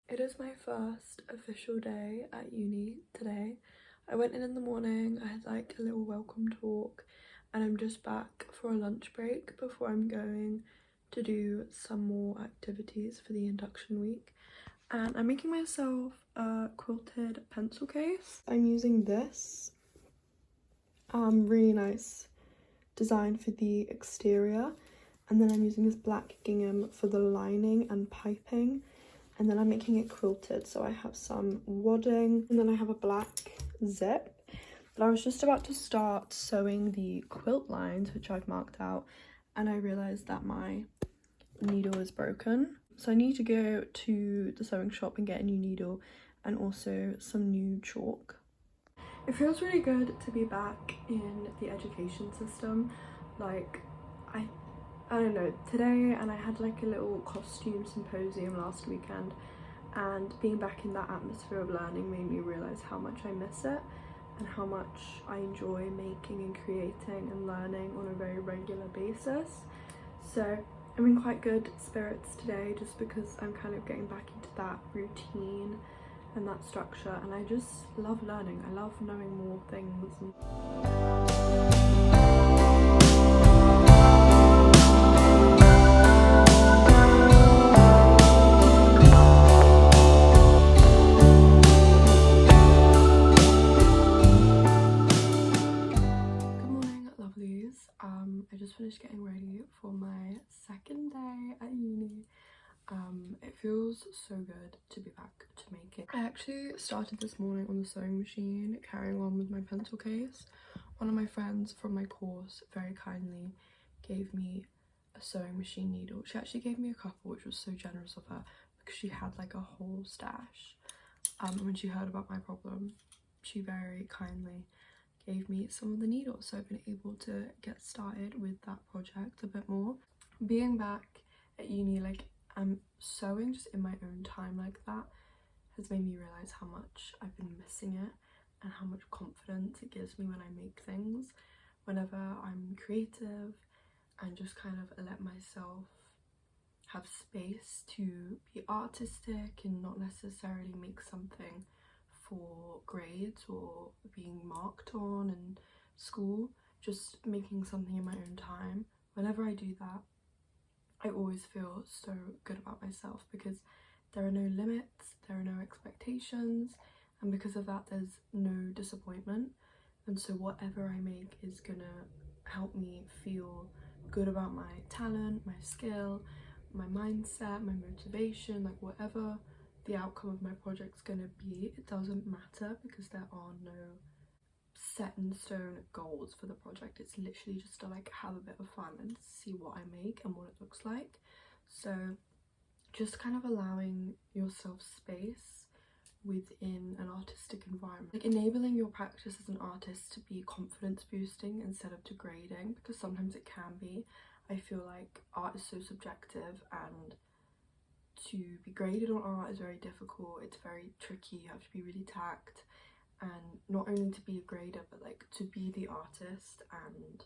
It is my first official day at uni today. I went in the morning, I had like a little welcome talk, and I'm just back for a lunch break before I'm going to do some more activities for the induction week. And I'm making myself a quilted pencil case. I'm using this really nice design for the exterior, and then I'm using this black gingham for the lining and piping. And then I'm making it quilted, so I have some wadding, and then I have a black zip. But I was just about to start sewing the quilt lines, which I've marked out, and I realised that my needle is broken. So I need to go to the sewing shop and get a new needle and also some new chalk. It feels really good to be back in the education system. Like, I don't know, today, and I had like a little costume symposium last weekend, and being back in that atmosphere of learning made me realise how much I miss it and how much I enjoy making and creating and learning on a very regular basis. So I'm in quite good spirits today just because I'm kind of getting back into that routine and that structure, and I just love learning. I love knowing more things. Good morning, lovelies. I just finished getting ready for my second day at uni. It feels so good to be back to making. I actually started this morning on the sewing machine, carrying on with my pencil case. One of my friends from my course very kindly gave me a sewing machine needle. She actually gave me a couple, which was so generous of her because she had like a whole stash. When she heard about my problem, she very kindly gave me some of the needles, so I've been able to get started with that project a bit more. Being back at uni, like, I'm sewing just in my own time like that has made me realise how much I've been missing it and how much confidence it gives me when I make things. Whenever I'm creative and just kind of let myself have space to be artistic and not necessarily make something for grades or being marked on in school, just making something in my own time. Whenever I do that, I always feel so good about myself because there are no limits, there are no expectations, and because of that there's no disappointment. And so whatever I make is gonna help me feel good about my talent, my skill, my mindset, my motivation, like whatever the outcome of my project's gonna be, it doesn't matter because there are no set in stone goals for the project. It's literally just to like have a bit of fun and see what I make and what it looks like. So just kind of allowing yourself space within an artistic environment, like enabling your practice as an artist to be confidence boosting instead of degrading, because sometimes it can be. I feel like art is so subjective, and to be graded on art is very difficult. It's very tricky. You have to be really tact, and not only to be a grader but like to be the artist and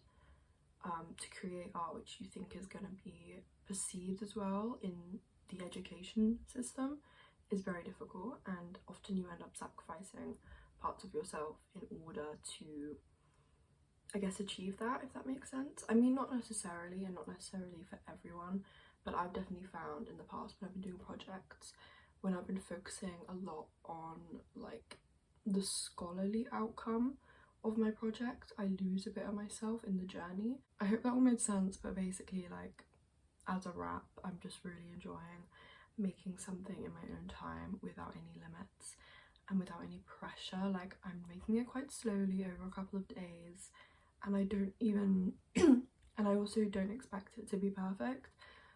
to create art which you think is going to be perceived as well in the education system is very difficult, and often you end up sacrificing parts of yourself in order to, I guess, achieve that, if that makes sense. I mean, not necessarily, and not necessarily for everyone, but I've definitely found in the past when I've been doing projects, when I've been focusing a lot on like the scholarly outcome of my project, I lose a bit of myself in the journey. I hope that all made sense, but basically, like, as a wrap, I'm just really enjoying making something in my own time without any limits and without any pressure. Like, I'm making it quite slowly over a couple of days, and I don't even and I also don't expect it to be perfect.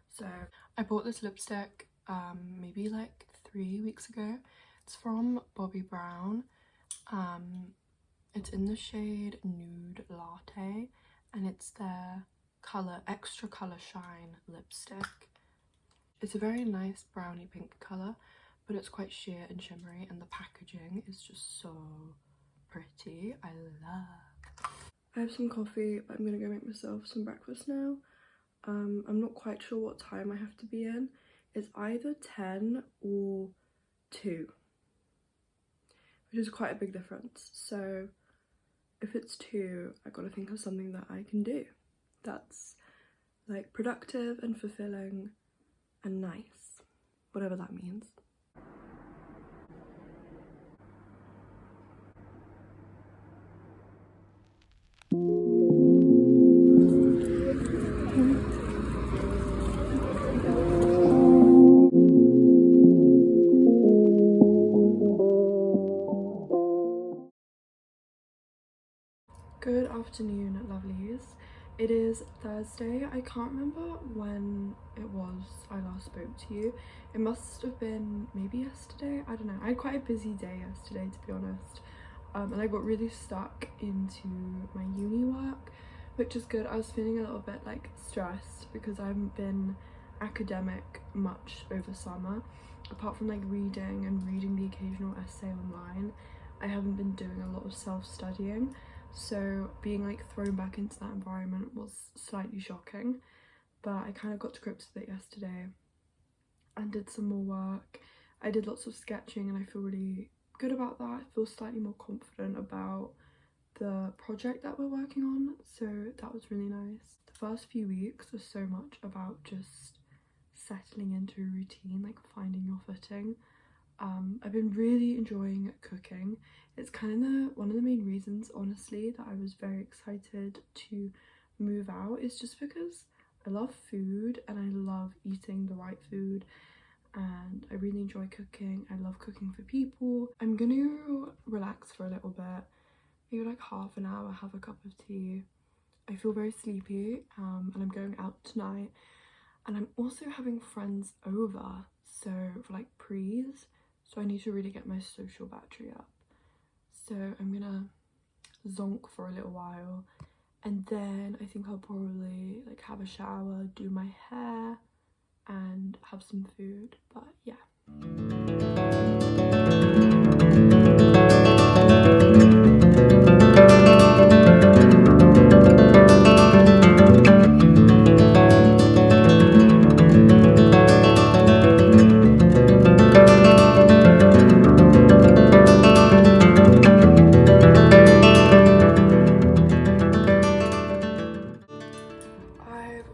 So I bought this lipstick maybe like 3 weeks ago. It's from Bobbi Brown. It's in the shade Nude Latte, and it's their extra color shine lipstick. It's a very nice brownie pink color, but it's quite sheer and shimmery, and the packaging is just so pretty. I have some coffee, but I'm gonna go make myself some breakfast now. I'm not quite sure what time I have to be in. It's either 10 or 2, which is quite a big difference. So if it's 2, I gotta think of something that I can do that's like productive and fulfilling and nice, whatever that means. Good afternoon, lovelies. It is Thursday. I can't remember when it was I last spoke to you. It must have been maybe yesterday. I don't know. I had quite a busy day yesterday, to be honest. And I got really stuck into my uni work, which is good. I was feeling a little bit like stressed because I haven't been academic much over summer. Apart from like reading and reading the occasional essay online, I haven't been doing a lot of self-studying. So being like thrown back into that environment was slightly shocking, but I kind of got to grips with it yesterday and did some more work. I did lots of sketching and I feel really good about that. I feel slightly more confident about the project that we're working on, so that was really nice. The first few weeks were so much about just settling into a routine, like finding your footing. I've been really enjoying cooking. It's kind of one of the main reasons, honestly, that I was very excited to move out, is just because I love food and I love eating the right food, and I really enjoy cooking. I love cooking for people. I'm gonna relax for a little bit, maybe like half an hour, have a cup of tea. I feel very sleepy, and I'm going out tonight, and I'm also having friends over, so for like prees, so I need to really get my social battery up. So I'm gonna zonk for a little while, and then I think I'll probably like have a shower, do my hair and have some food. But yeah.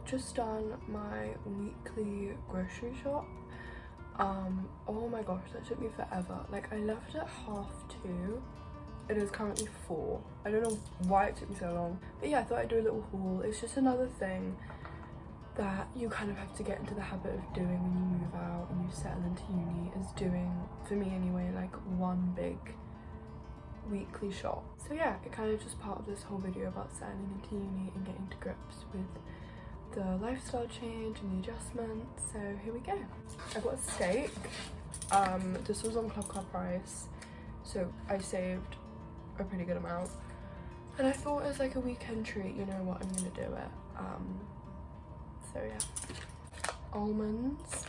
Just done my weekly grocery shop. Oh my gosh, that took me forever. Like, I left at 2:30. It is currently 4. I don't know why it took me so long, but yeah, I thought I'd do a little haul. It's just another thing that you kind of have to get into the habit of doing when you move out and you settle into uni, is doing, for me anyway, like one big weekly shop. So yeah, it kind of just part of this whole video about settling into uni and getting to grips with the lifestyle change and the adjustments. So here we go. I got a steak. This was on Club Club price, so I saved a pretty good amount, and I thought as like a weekend treat, you know what, I'm gonna do it. So yeah, almonds.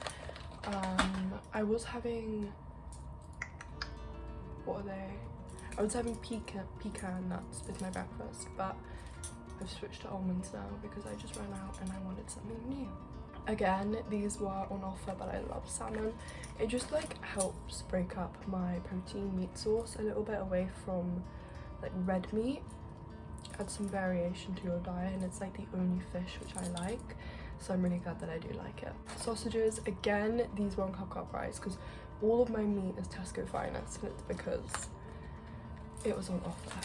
I was having, what are they? I was having pecan nuts with my breakfast, but I've switched to almonds now because I just ran out and I wanted something new. Again, these were on offer, but I love salmon. It just like helps break up my protein meat source a little bit away from like red meat. Add some variation to your diet, and it's like the only fish which I like, so I'm really glad that I do like it. Sausages, again, these were on Club price because all of my meat is Tesco Finest, and it's because it was on offer,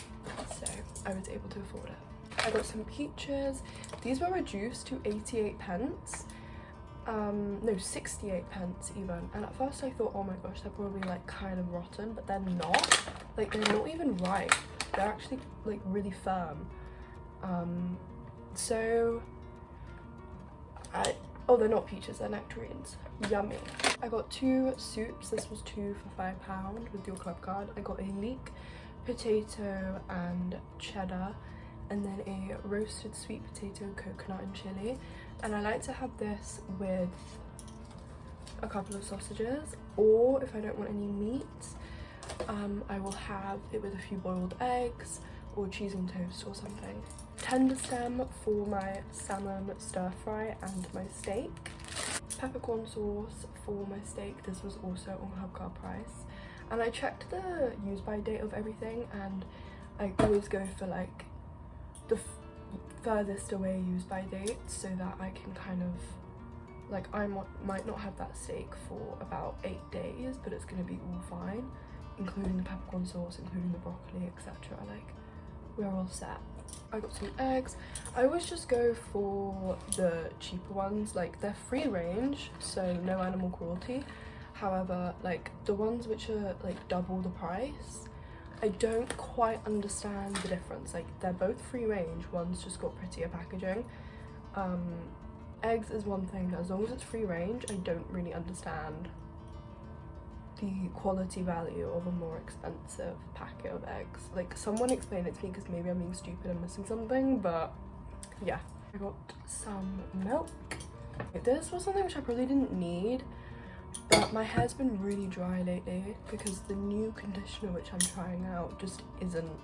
so I was able to afford it. I got some peaches. These were reduced to 88 pence. No, 68 pence even. And at first I thought, oh my gosh, they're probably like kind of rotten, but they're not. Like, they're not even ripe. They're actually like really firm. Oh, they're not peaches, they're nectarines. Yummy. I got 2 soups. This was 2 for £5 with your club card. I got a leek, potato and cheddar, and then a roasted sweet potato, coconut and chili. And I like to have this with a couple of sausages, or if I don't want any meat, I will have it with a few boiled eggs or cheese and toast or something. Tender stem for my salmon stir fry and my steak. Peppercorn sauce for my steak. This was also on Hubcard price, and I checked the use by date of everything, and I always go for like the furthest away use by date so that I can kind of like, I might not have that steak for about 8 days, but it's gonna be all fine, including the peppercorn sauce, including the broccoli, etc. Like, we're all set. I got some eggs. I always just go for the cheaper ones, like they're free range, so no animal cruelty. However, like the ones which are like double the price, I don't quite understand the difference. Like, they're both free range, one's just got prettier packaging. Eggs is one thing, as long as it's free range, I don't really understand the quality value of a more expensive packet of eggs. Like, someone explain it to me, because maybe I'm being stupid and missing something, but yeah. I got some milk. This was something which I probably didn't need, but my hair's been really dry lately because the new conditioner which I'm trying out just isn't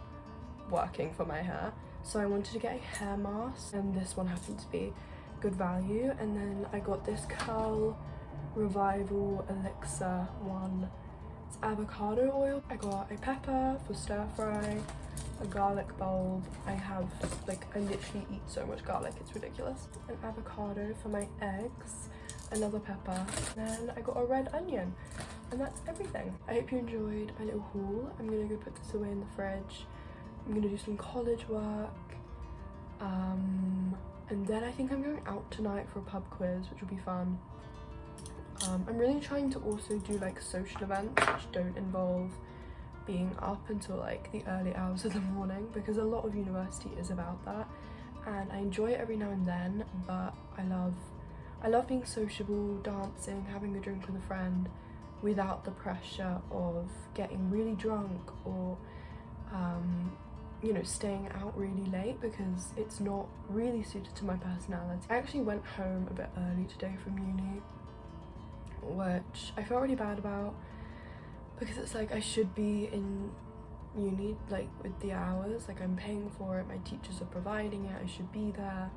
working for my hair. So I wanted to get a hair mask, and this one happened to be good value. And then I got this curl revival elixir one. It's avocado oil. I got a pepper for stir fry, a garlic bulb. I literally eat so much garlic, it's ridiculous. An avocado for my eggs, another pepper, and then I got a red onion, and that's everything. I hope you enjoyed my little haul. I'm gonna go put this away in the fridge. I'm gonna do some college work, and then I think I'm going out tonight for a pub quiz, which will be fun. I'm really trying to also do like social events which don't involve being up until like the early hours of the morning, because a lot of university is about that, and I enjoy it every now and then, but I love being sociable, dancing, having a drink with a friend without the pressure of getting really drunk or you know, staying out really late, because it's not really suited to my personality. I actually went home a bit early today from uni, which I felt really bad about, because it's like I should be in uni like with the hours, like I'm paying for it, my teachers are providing it, I should be there.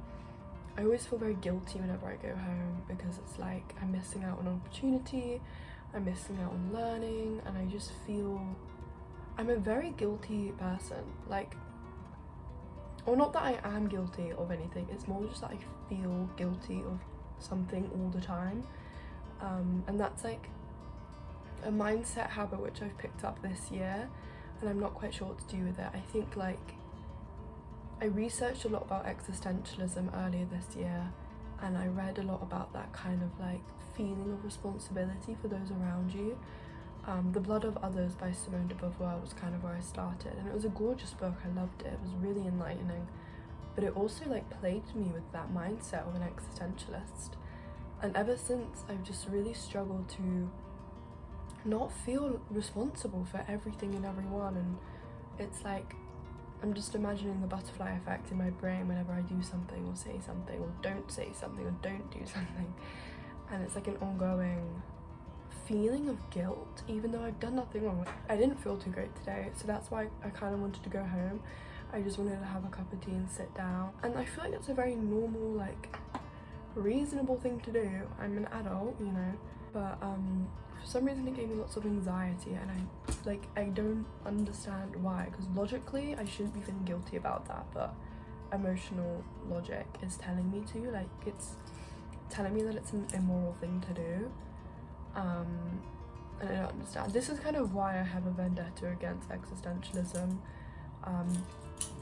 I always feel very guilty whenever I go home, because it's like I'm missing out on an opportunity, I'm missing out on learning, and I just feel I'm a very guilty person. Like, or not that I am guilty of anything, it's more just that I feel guilty of something all the time, and that's like a mindset habit which I've picked up this year, and I'm not quite sure what to do with it. I think like I researched a lot about existentialism earlier this year, and I read a lot about that kind of like feeling of responsibility for those around you. The Blood of Others by Simone de Beauvoir was kind of where I started, and it was a gorgeous book. I loved it. It was really enlightening, but it also like plagued me with that mindset of an existentialist, and ever since I've just really struggled to not feel responsible for everything and everyone. And it's like I'm just imagining the butterfly effect in my brain whenever I do something or say something or don't say something or don't do something, and it's like an ongoing feeling of guilt even though I've done nothing wrong. I didn't feel too great today, so that's why I kind of wanted to go home. I just wanted to have a cup of tea and sit down, and I feel like it's a very normal, like reasonable thing to do. I'm an adult, you know, but for some reason it gave me lots of anxiety, and I don't understand why, because logically I shouldn't be feeling guilty about that, but emotional logic is telling me to, like, it's telling me that it's an immoral thing to do. And I don't understand. This is kind of why I have a vendetta against existentialism.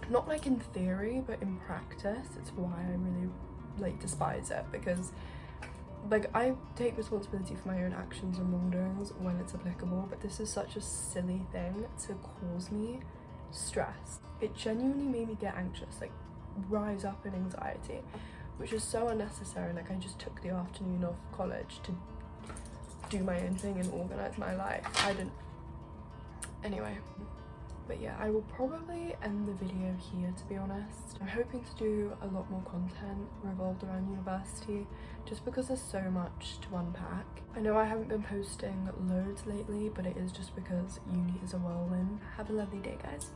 Not like in theory, but in practice, it's why I really like despise it, because like I take responsibility for my own actions and wrongdoings when it's applicable, but this is such a silly thing to cause me stress. It genuinely made me get anxious, like rise up in anxiety, which is so unnecessary. Like, I just took the afternoon off college to do my own thing and organize my life. I didn't. Anyway, but yeah, I will probably end the video here, to be honest. I'm hoping to do a lot more content revolved around university, just because there's so much to unpack. I know I haven't been posting loads lately, but it is just because uni is a whirlwind. Have a lovely day, guys.